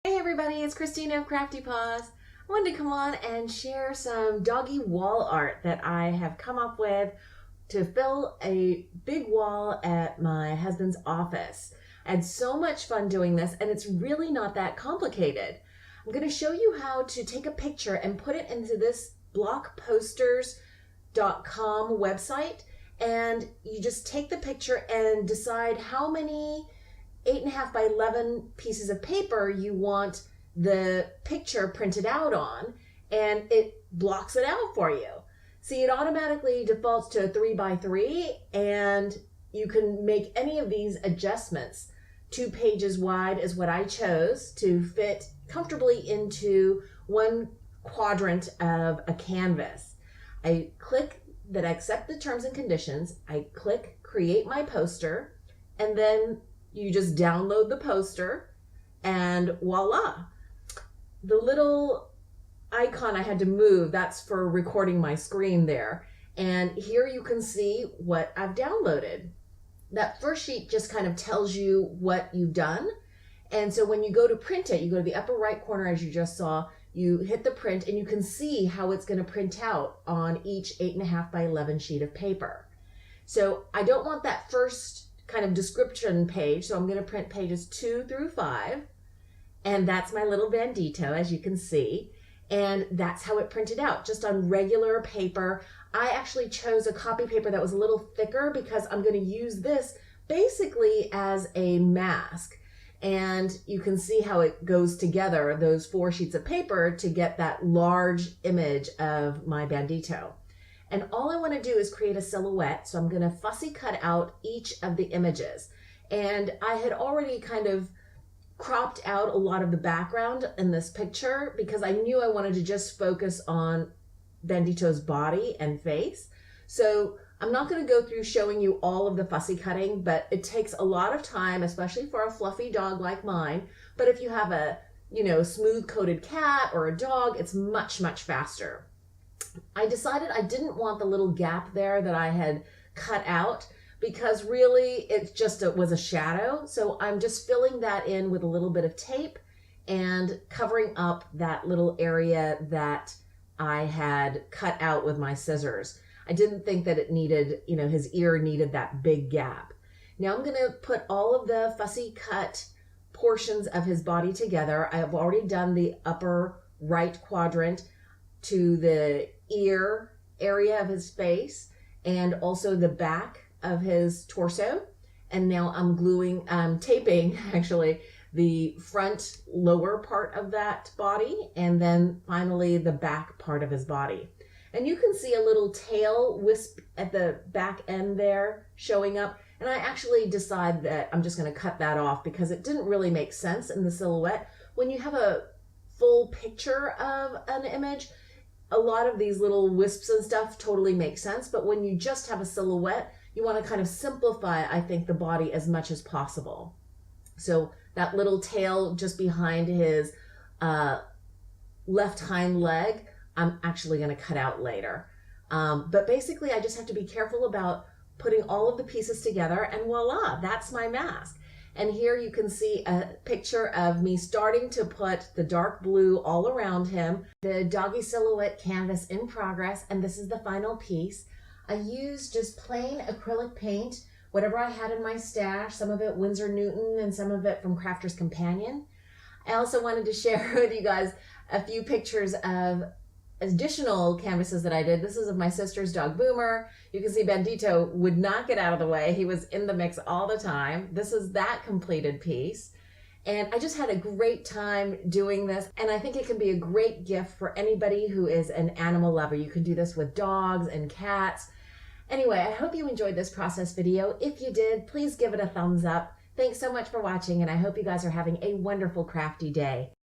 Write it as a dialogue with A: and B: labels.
A: Hey everybody, it's Christina of CraftyPaws. I wanted to come on and share some doggy wall art that I have come up with to fill a big wall at my husband's office. I had so much fun doing this, and it's really not that complicated. I'm going to show you how to take a picture and put it into this blockposters.com website, and you just take the picture and decide how many 8.5 by 11 pieces of paper you want the picture printed out on, and it blocks it out for you. See, it automatically defaults to 3 by 3, and you can make any of these adjustments. 2 pages wide is what I chose to fit comfortably into one quadrant of a canvas. I click that I accept the terms and conditions. I click create my poster, and then you just download the poster, and voila. The little icon I had to move, that's for recording my screen there. And here you can see what I've downloaded. That first sheet just kind of tells you what you've done. And so when you go to print it, you go to the upper right corner as you just saw, you hit the print, and you can see how it's going to print out on each 8.5 by 11 sheet of paper. So I don't want that first kind of description page, so I'm going to print pages 2 through 5, and that's my little bandito, as you can see, and that's how it printed out, just on regular paper. I actually chose a copy paper that was a little thicker because I'm going to use this basically as a mask, and you can see how it goes together, those 4 sheets of paper, to get that large image of my bandito. And all I want to do is create a silhouette, so I'm going to fussy cut out each of the images. And I had already kind of cropped out a lot of the background in this picture because I knew I wanted to just focus on Bandito's body and face. So I'm not going to go through showing you all of the fussy cutting, but it takes a lot of time, especially for a fluffy dog like mine. But if you have a, smooth coated cat or a dog, it's much, much faster. I decided I didn't want the little gap there that I had cut out because really it just was a shadow. So I'm just filling that in with a little bit of tape and covering up that little area that I had cut out with my scissors. I didn't think that it needed, his ear needed that big gap. Now I'm going to put all of the fussy cut portions of his body together. I have already done the upper right quadrant to the ear area of his face and also the back of his torso. And now I'm taping actually the front lower part of that body, and then finally the back part of his body. And you can see a little tail wisp at the back end there showing up. And I actually decide that I'm just going to cut that off because it didn't really make sense in the silhouette. When you have a full picture of an image, a lot of these little wisps and stuff totally make sense, but when you just have a silhouette, you want to kind of simplify, I think, the body as much as possible. So that little tail just behind his left hind leg, I'm actually going to cut out later. But basically, I just have to be careful about putting all of the pieces together, and voila, that's my mask. And here you can see a picture of me starting to put the dark blue all around him. The doggy silhouette canvas in progress, and this is the final piece. I used just plain acrylic paint, whatever I had in my stash, some of it Winsor Newton and some of it from Crafter's Companion. I also wanted to share with you guys a few pictures of additional canvases that I did. This is of my sister's dog Boomer. You can see Bandito would not get out of the way. He was in the mix all the time. This is that completed piece. And I just had a great time doing this. And I think it can be a great gift for anybody who is an animal lover. You can do this with dogs and cats. Anyway, I hope you enjoyed this process video. If you did, please give it a thumbs up. Thanks so much for watching, and I hope you guys are having a wonderful crafty day.